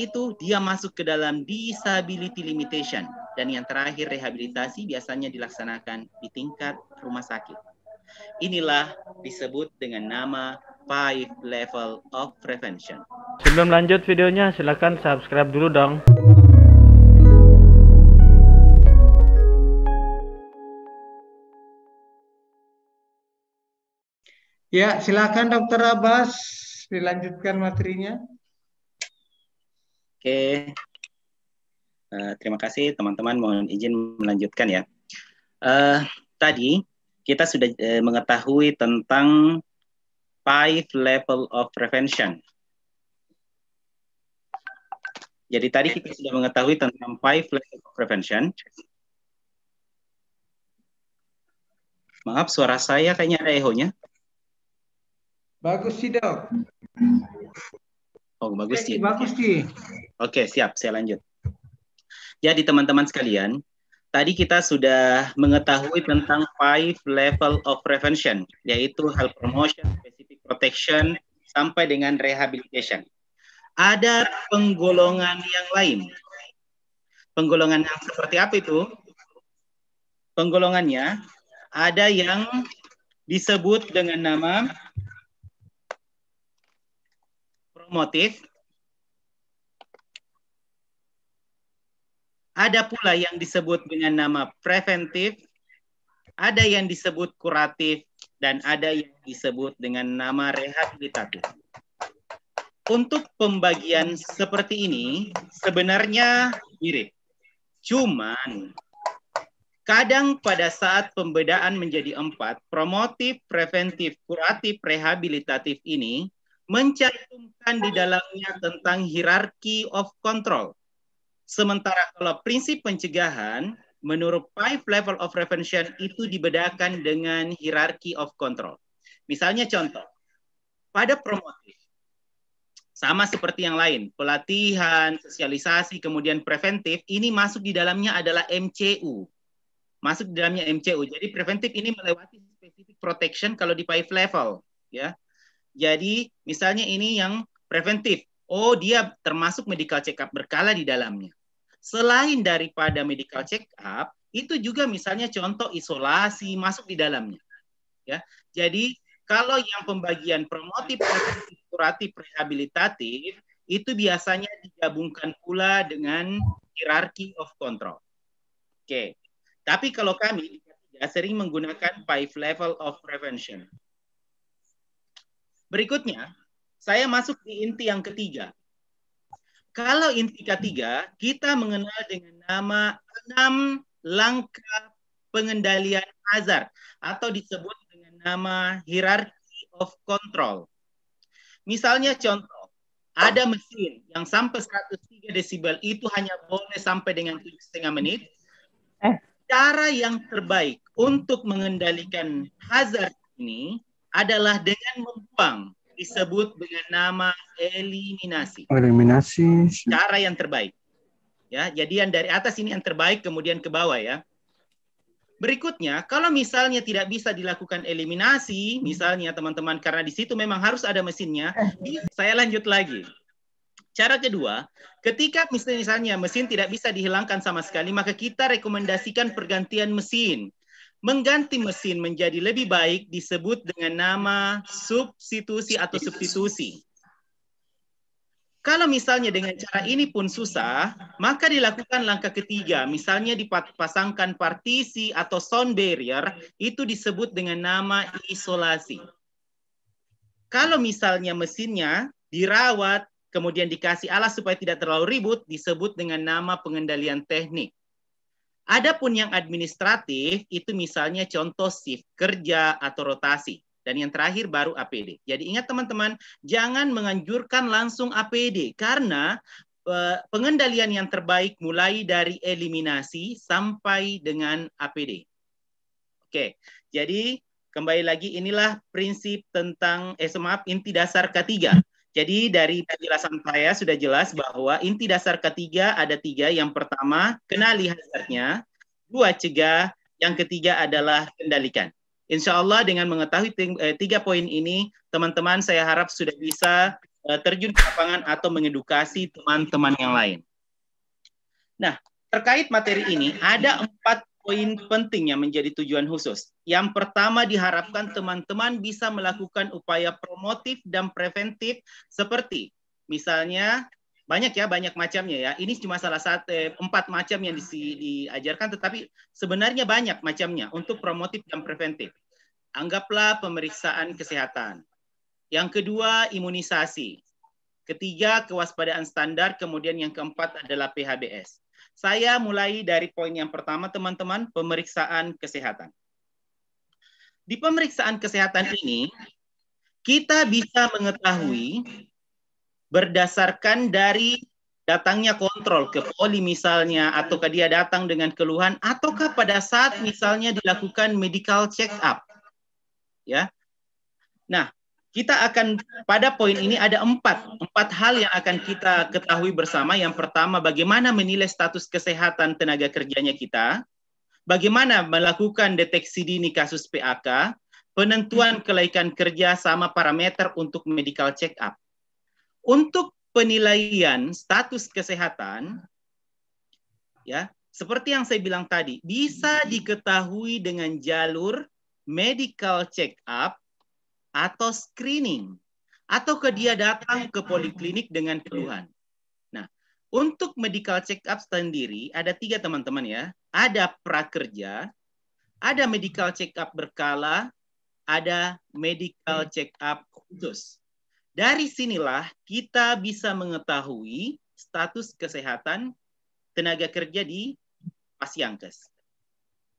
itu dia masuk ke dalam disability limitation. Dan yang terakhir rehabilitasi biasanya dilaksanakan di tingkat rumah sakit. Inilah disebut dengan nama 5 level of prevention. Sebelum lanjut videonya, silakan subscribe dulu dong. Ya, silakan Dr. Abbas dilanjutkan materinya. Oke, terima kasih teman-teman. Mohon izin melanjutkan ya. Tadi kita sudah mengetahui tentang 5 level of prevention. Jadi tadi kita sudah mengetahui tentang 5 level of prevention. Maaf, suara saya kayaknya ada ehonya. Bagus sih, Dok. Oh, bagus sih. Bagus sih. Oke, siap. Saya lanjut. Jadi teman-teman sekalian, tadi kita sudah mengetahui tentang 5 level of prevention, yaitu health promotion, specific protection, sampai dengan rehabilitation. Ada penggolongan yang lain. Penggolongan yang seperti apa itu? Penggolongannya ada yang disebut dengan nama promotif. Ada pula yang disebut dengan nama preventif, ada yang disebut kuratif, dan ada yang disebut dengan nama rehabilitatif. Untuk pembagian seperti ini sebenarnya mirip. Cuman kadang pada saat pembedaan menjadi 4, promotif, preventif, kuratif, rehabilitatif ini mencantumkan di dalamnya tentang hierarchy of control. Sementara kalau prinsip pencegahan, menurut 5 level of prevention itu dibedakan dengan hierarchy of control. Misalnya contoh, pada promotif, sama seperti yang lain, pelatihan, sosialisasi, kemudian preventif, ini masuk di dalamnya adalah MCU. Masuk di dalamnya MCU. Jadi preventif ini melewati specific protection kalau di 5 level. Ya. Jadi misalnya ini yang preventif. Oh, dia termasuk medical check-up berkala di dalamnya. Selain daripada medical check-up, itu juga misalnya contoh isolasi masuk di dalamnya. Ya. Jadi kalau yang pembagian promotif, preventif, kuratif, rehabilitatif, itu biasanya digabungkan pula dengan hierarchy of control. Oke. Tapi kalau kami sering menggunakan 5 level of prevention. Berikutnya, saya masuk di inti yang ketiga. Kalau inti ketiga, kita mengenal dengan nama 6 langkah pengendalian hazard atau disebut dengan nama hierarchy of control. Misalnya contoh, ada mesin yang sampai 103 desibel itu hanya boleh sampai dengan 7,5 menit. Cara yang terbaik untuk mengendalikan hazard ini adalah dengan membuang, disebut dengan nama eliminasi. Eliminasi. Cara yang terbaik. Ya, jadi yang dari atas ini yang terbaik, kemudian ke bawah ya. Berikutnya, kalau misalnya tidak bisa dilakukan eliminasi, misalnya teman-teman karena di situ memang harus ada mesinnya, saya lanjut lagi. Cara kedua, ketika misalnya mesin tidak bisa dihilangkan sama sekali, maka kita rekomendasikan pergantian mesin. Mengganti mesin menjadi lebih baik disebut dengan nama substitusi atau substitusi. Kalau misalnya dengan cara ini pun susah, maka dilakukan langkah ketiga. Misalnya dipasangkan partisi atau sound barrier, itu disebut dengan nama isolasi. Kalau misalnya mesinnya dirawat, kemudian dikasih alas supaya tidak terlalu ribut, disebut dengan nama pengendalian teknik. Adapun yang administratif, itu misalnya contoh shift kerja atau rotasi. Dan yang terakhir baru APD. Jadi ingat teman-teman, jangan menganjurkan langsung APD. Karena pengendalian yang terbaik mulai dari eliminasi sampai dengan APD. Oke, jadi kembali lagi inilah prinsip tentang, inti dasar ketiga. Jadi dari penjelasan saya sudah jelas bahwa inti dasar ketiga ada 3. Yang pertama, kenali hazardnya. 2, cegah. Yang ketiga adalah kendalikan. Insya Allah dengan mengetahui 3 poin ini, teman-teman saya harap sudah bisa terjun ke lapangan atau mengedukasi teman-teman yang lain. Nah, terkait materi ini, ada 4 poin penting yang menjadi tujuan khusus. Yang pertama, diharapkan teman-teman bisa melakukan upaya promotif dan preventif seperti misalnya banyak macamnya ya. Ini cuma salah satu 4 macam yang diajarkan, tetapi sebenarnya banyak macamnya untuk promotif dan preventif. Anggaplah pemeriksaan kesehatan. Yang kedua, imunisasi. Ketiga, kewaspadaan standar. Kemudian yang keempat adalah PHBS. Saya mulai dari poin yang pertama, teman-teman, pemeriksaan kesehatan. Di pemeriksaan kesehatan ini, kita bisa mengetahui berdasarkan dari datangnya kontrol ke poli misalnya, ataukah dia datang dengan keluhan, ataukah pada saat misalnya dilakukan medical check up. Ya. Nah, kita akan pada poin ini ada empat hal yang akan kita ketahui bersama. Yang pertama, bagaimana menilai status kesehatan tenaga kerjanya kita, bagaimana melakukan deteksi dini kasus PHK, penentuan kelaikan kerja sama parameter untuk medical check up. Untuk penilaian status kesehatan, ya, seperti yang saya bilang tadi, bisa diketahui dengan jalur medical check up atau screening, atau dia datang ke poliklinik dengan keluhan. Nah, untuk medical check up sendiri ada 3 teman-teman ya. Ada prakerja, ada medical check up berkala, ada medical check up khusus. Dari sinilah kita bisa mengetahui status kesehatan tenaga kerja di Pasyankes.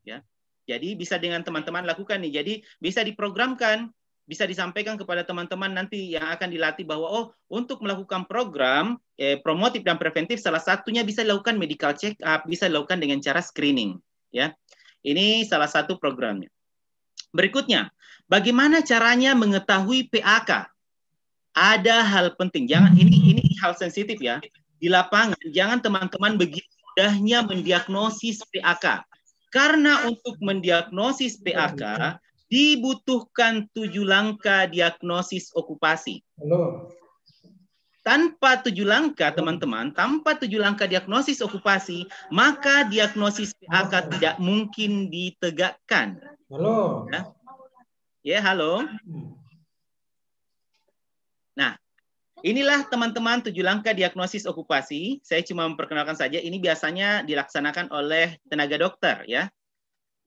Ya. Jadi bisa dengan teman-teman lakukan nih. Jadi bisa diprogramkan, bisa disampaikan kepada teman-teman nanti yang akan dilatih bahwa oh, untuk melakukan program promotif dan preventif salah satunya bisa dilakukan medical check up, bisa dilakukan dengan cara screening, ya. Ini salah satu programnya. Berikutnya, bagaimana caranya mengetahui PHK? Ada hal penting. Jangan ini hal sensitif ya. Di lapangan jangan teman-teman begitu mudahnya mendiagnosis PHK. Karena untuk mendiagnosis PHK dibutuhkan 7 langkah diagnosis okupasi. Halo. Tanpa 7 langkah, teman-teman, tanpa 7 langkah diagnosis okupasi, maka diagnosis PHK tidak mungkin ditegakkan. Halo. Ya, halo. Nah, inilah teman-teman 7 langkah diagnosis okupasi. Saya cuma memperkenalkan saja, ini biasanya dilaksanakan oleh tenaga dokter ya.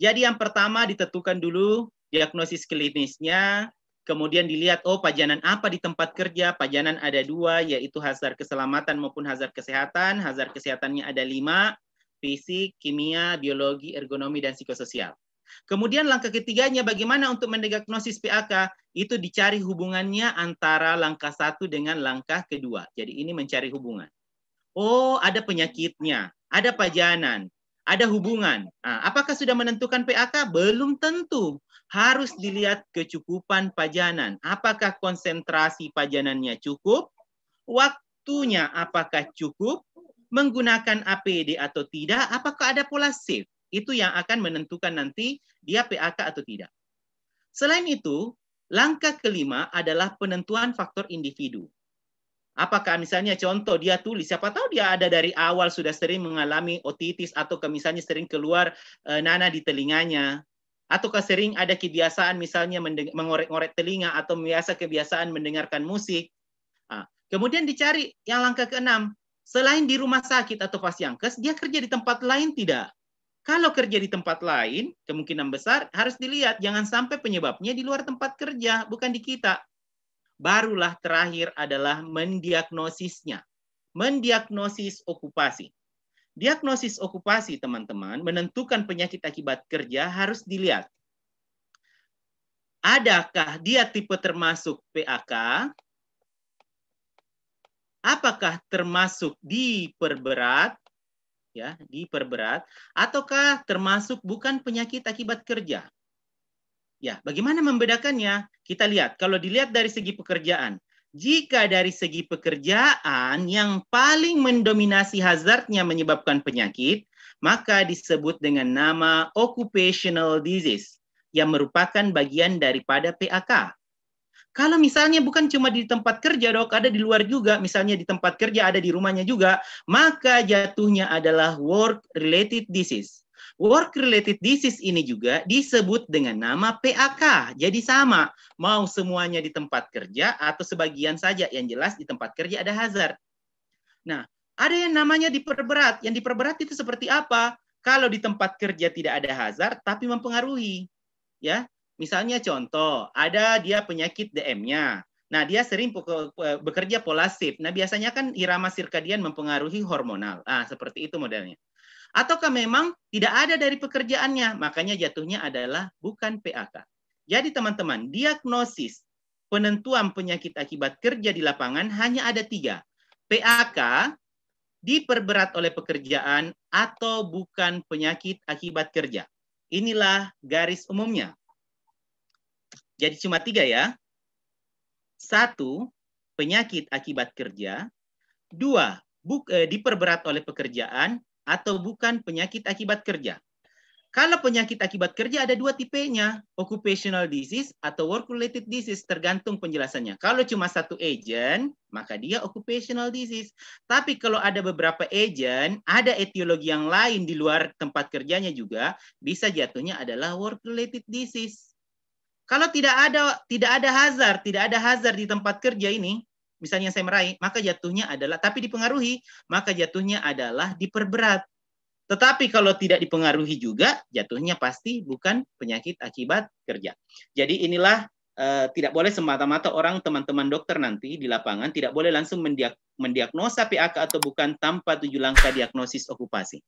Jadi yang pertama ditentukan dulu diagnosis klinisnya, kemudian dilihat oh pajanan apa di tempat kerja. Pajanan ada 2, yaitu hazard keselamatan maupun hazard kesehatan. Hazard kesehatannya ada 5, fisik, kimia, biologi, ergonomi, dan psikososial. Kemudian langkah ketiganya bagaimana untuk mendiagnosis PHK? Itu dicari hubungannya antara langkah 1 dengan langkah kedua. Jadi ini mencari hubungan. Oh, ada penyakitnya, ada pajanan, ada hubungan. Nah, apakah sudah menentukan PHK? Belum tentu. Harus dilihat kecukupan pajanan. Apakah konsentrasi pajanannya cukup? Waktunya apakah cukup? Menggunakan APD atau tidak? Apakah ada pola shift? Itu yang akan menentukan nanti dia PHK atau tidak. Selain itu, langkah kelima adalah penentuan faktor individu. Apakah misalnya contoh dia tulis, siapa tahu dia ada dari awal sudah sering mengalami otitis atau misalnya sering keluar nanah di telinganya. Ataukah sering ada kebiasaan misalnya mengorek-ngorek telinga atau biasa kebiasaan mendengarkan musik. Nah, kemudian dicari yang langkah ke-6. Selain di rumah sakit atau Pasyankes, dia kerja di tempat lain tidak? Kalau kerja di tempat lain, kemungkinan besar harus dilihat. Jangan sampai penyebabnya di luar tempat kerja, bukan di kita. Barulah terakhir adalah mendiagnosisnya. Mendiagnosis okupasi. Diagnosis okupasi, teman-teman, menentukan penyakit akibat kerja harus dilihat. Adakah dia tipe termasuk PHK? Apakah termasuk diperberat? Ya, diperberat, ataukah termasuk bukan penyakit akibat kerja? Ya, bagaimana membedakannya? Kita lihat, kalau dilihat dari segi pekerjaan, jika dari segi pekerjaan yang paling mendominasi hazardnya menyebabkan penyakit, maka disebut dengan nama occupational disease, yang merupakan bagian daripada PHK. Kalau misalnya bukan cuma di tempat kerja, Dok, ada di luar juga, misalnya di tempat kerja, ada di rumahnya juga, maka jatuhnya adalah work-related disease. Work-related disease ini juga disebut dengan nama PAK. Jadi sama, mau semuanya di tempat kerja atau sebagian saja, yang jelas di tempat kerja ada hazard. Nah, ada yang namanya diperberat. Yang diperberat itu seperti apa? Kalau di tempat kerja tidak ada hazard, tapi mempengaruhi. Ya, misalnya contoh, ada dia penyakit DM-nya. Nah, dia sering bekerja pola shift. Nah, biasanya kan irama sirkadian mempengaruhi hormonal. Ah, seperti itu modelnya. Ataukah memang tidak ada dari pekerjaannya, makanya jatuhnya adalah bukan PAK. Jadi teman-teman, diagnosis penentuan penyakit akibat kerja di lapangan hanya ada 3. PAK, diperberat oleh pekerjaan, atau bukan penyakit akibat kerja. Inilah garis umumnya. Jadi cuma 3 ya. 1, penyakit akibat kerja. 2, diperberat oleh pekerjaan, atau bukan penyakit akibat kerja. Kalau penyakit akibat kerja ada 2 tipenya, occupational disease atau work-related disease, tergantung penjelasannya. Kalau cuma 1 agent, maka dia occupational disease. Tapi kalau ada beberapa agent, ada etiologi yang lain di luar tempat kerjanya juga, bisa jatuhnya adalah work-related disease. Kalau tidak ada hazard di tempat kerja ini, misalnya saya meraih, maka jatuhnya adalah, tapi dipengaruhi, maka jatuhnya adalah diperberat. Tetapi kalau tidak dipengaruhi juga, jatuhnya pasti bukan penyakit akibat kerja. Jadi inilah tidak boleh semata-mata orang teman-teman dokter nanti di lapangan tidak boleh langsung mendiagnosa PAK atau bukan tanpa 7 langkah diagnosis okupasi.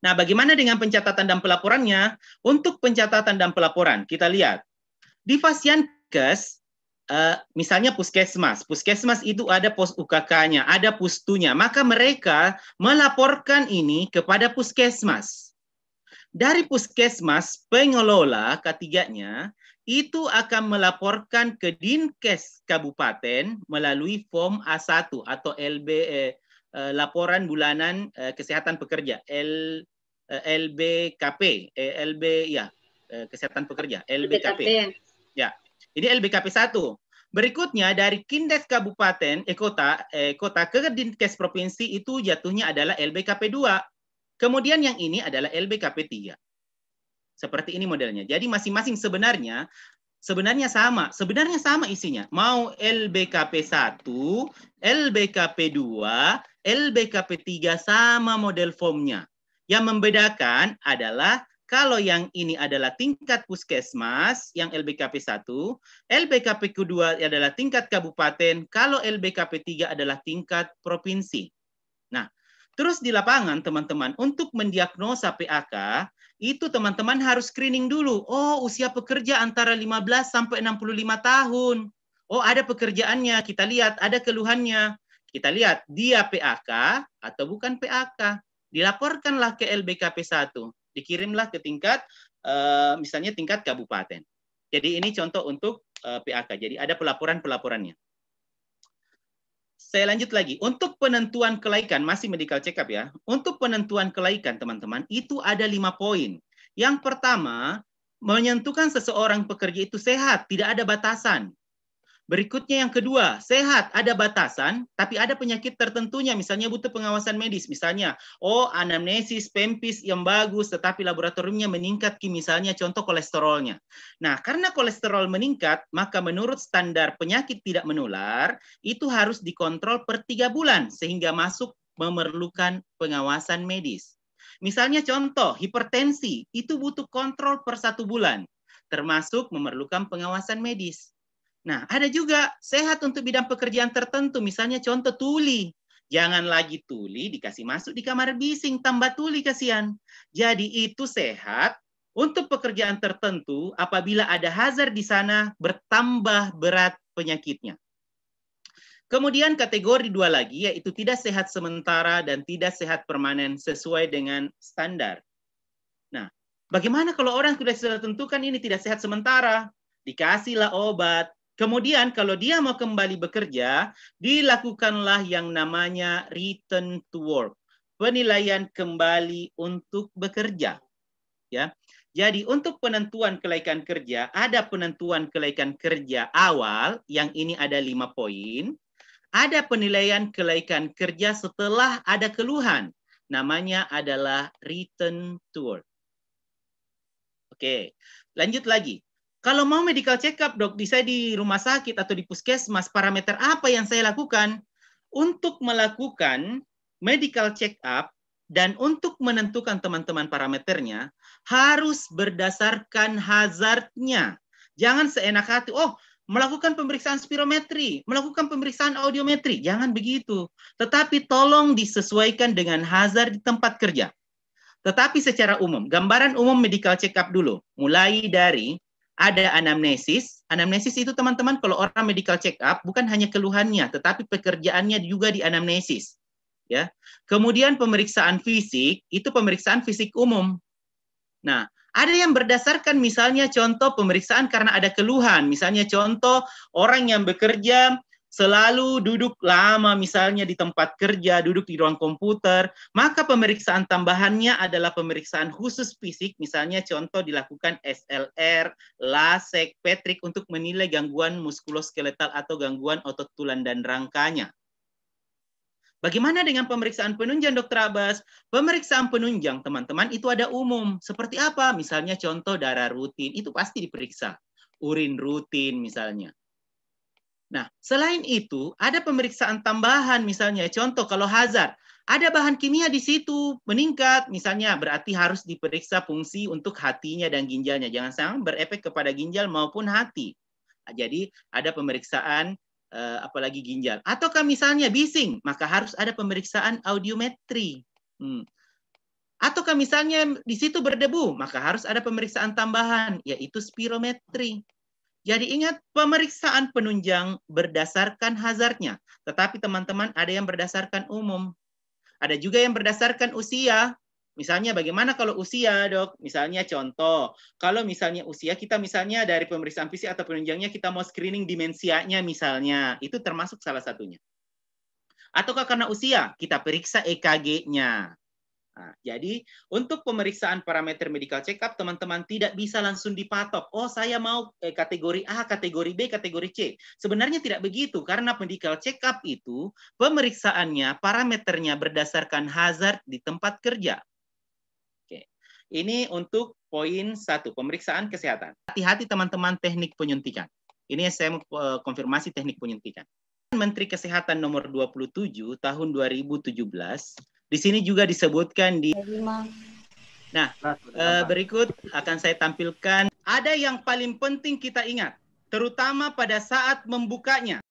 Nah, bagaimana dengan pencatatan dan pelaporannya? Untuk pencatatan dan pelaporan, kita lihat di Fasiankes. Misalnya puskesmas itu ada pos UKK-nya, ada pustunya, maka mereka melaporkan ini kepada puskesmas. Dari puskesmas, pengelola ketiganya itu akan melaporkan ke Dinkes Kabupaten melalui form A1 atau laporan bulanan kesehatan pekerja, LBKP, kesehatan pekerja, LBKP. Ya. Ini LBKP 1. Berikutnya dari Kindes Kabupaten, kota ke Dinkes Provinsi itu jatuhnya adalah LBKP 2. Kemudian yang ini adalah LBKP 3. Seperti ini modelnya. Jadi masing-masing sebenarnya sama. Sebenarnya sama isinya. Mau LBKP 1, LBKP 2, LBKP 3 sama model formnya. Yang membedakan adalah kalau yang ini adalah tingkat puskesmas, yang LBKP 1, LBKP kedua adalah tingkat kabupaten, kalau LBKP 3 adalah tingkat provinsi. Nah, terus di lapangan teman-teman, untuk mendiagnosa PAK, itu teman-teman harus screening dulu. Oh, usia pekerja antara 15 sampai 65 tahun. Oh, ada pekerjaannya, kita lihat, ada keluhannya. Kita lihat, dia PAK atau bukan PAK. Dilaporkanlah ke LBKP 1. Dikirimlah ke tingkat, misalnya tingkat kabupaten. Jadi ini contoh untuk PAK. Jadi ada pelaporan-pelaporannya. Saya lanjut lagi. Untuk penentuan kelaikan, masih medical check up ya. Untuk penentuan kelaikan teman-teman, itu ada 5 poin. Yang pertama, menentukan seseorang pekerja itu sehat, tidak ada batasan. Berikutnya yang kedua, sehat, ada batasan, tapi ada penyakit tertentunya, misalnya butuh pengawasan medis, misalnya, anamnesis, pempis yang bagus, tetapi laboratoriumnya meningkat, misalnya contoh kolesterolnya. Nah, karena kolesterol meningkat, maka menurut standar penyakit tidak menular, itu harus dikontrol per 3 bulan, sehingga masuk memerlukan pengawasan medis. Misalnya contoh, hipertensi, itu butuh kontrol per 1 bulan, termasuk memerlukan pengawasan medis. Nah, ada juga sehat untuk bidang pekerjaan tertentu, misalnya contoh tuli. Jangan lagi tuli dikasih masuk di kamar bising, tambah tuli kasihan. Jadi itu sehat untuk pekerjaan tertentu apabila ada hazard di sana bertambah berat penyakitnya. Kemudian kategori 2 lagi, yaitu tidak sehat sementara dan tidak sehat permanen sesuai dengan standar. Nah, bagaimana kalau orang sudah tentukan ini tidak sehat sementara? Dikasihlah obat. Kemudian kalau dia mau kembali bekerja, dilakukanlah yang namanya return to work. Penilaian kembali untuk bekerja. Ya. Jadi untuk penentuan kelaikan kerja, ada penentuan kelaikan kerja awal, yang ini ada 5 poin. Ada penilaian kelaikan kerja setelah ada keluhan. Namanya adalah return to work. Oke, lanjut lagi. Kalau mau medical check up, dok, saya di rumah sakit atau di puskesmas, parameter apa yang saya lakukan? Untuk melakukan medical check up dan untuk menentukan teman-teman parameternya, harus berdasarkan hazardnya. Jangan seenak hati, oh, melakukan pemeriksaan spirometri, melakukan pemeriksaan audiometri. Jangan begitu. Tetapi tolong disesuaikan dengan hazard di tempat kerja. Tetapi secara umum, gambaran umum medical check up dulu. Mulai dari ada anamnesis. Anamnesis itu teman-teman kalau orang medical check up bukan hanya keluhannya, tetapi pekerjaannya juga di anamnesis. Ya. Kemudian pemeriksaan fisik, itu pemeriksaan fisik umum. Nah, ada yang berdasarkan misalnya contoh pemeriksaan karena ada keluhan. Misalnya contoh orang yang bekerja selalu duduk lama misalnya di tempat kerja, duduk di ruang komputer, maka pemeriksaan tambahannya adalah pemeriksaan khusus fisik, misalnya contoh dilakukan SLR, LASEK, Petrik untuk menilai gangguan muskuloskeletal atau gangguan otot tulang dan rangkanya. Bagaimana dengan pemeriksaan penunjang, Dr. Abbas? Pemeriksaan penunjang, teman-teman, itu ada umum. Seperti apa? Misalnya contoh darah rutin, itu pasti diperiksa. Urin rutin misalnya. Nah, selain itu, ada pemeriksaan tambahan, misalnya contoh kalau hazard, ada bahan kimia di situ meningkat, misalnya berarti harus diperiksa fungsi untuk hatinya dan ginjalnya. Jangan sampai berefek kepada ginjal maupun hati. Jadi ada pemeriksaan apalagi ginjal. Ataukah misalnya bising, maka harus ada pemeriksaan audiometri. Ataukah misalnya di situ berdebu, maka harus ada pemeriksaan tambahan, yaitu spirometri. Jadi ingat, pemeriksaan penunjang berdasarkan hazardnya. Tetapi teman-teman ada yang berdasarkan umum. Ada juga yang berdasarkan usia. Misalnya bagaimana kalau usia, dok? Misalnya contoh, kalau misalnya usia kita misalnya dari pemeriksaan fisik atau penunjangnya kita mau screening demensianya misalnya. Itu termasuk salah satunya. Ataukah karena usia, kita periksa EKG-nya. Nah, jadi untuk pemeriksaan parameter medical check up, teman-teman tidak bisa langsung dipatok. Oh, saya mau kategori A, kategori B, kategori C. Sebenarnya tidak begitu, karena medical check up itu pemeriksaannya, parameternya berdasarkan hazard di tempat kerja. Oke. Ini untuk poin 1, pemeriksaan kesehatan. Hati-hati teman-teman teknik penyuntikan. Ini saya mau konfirmasi teknik penyuntikan. Menteri Kesehatan nomor 27 tahun 2017, di sini juga disebutkan di... Nah, berikut akan saya tampilkan. Ada yang paling penting kita ingat, terutama pada saat membukanya.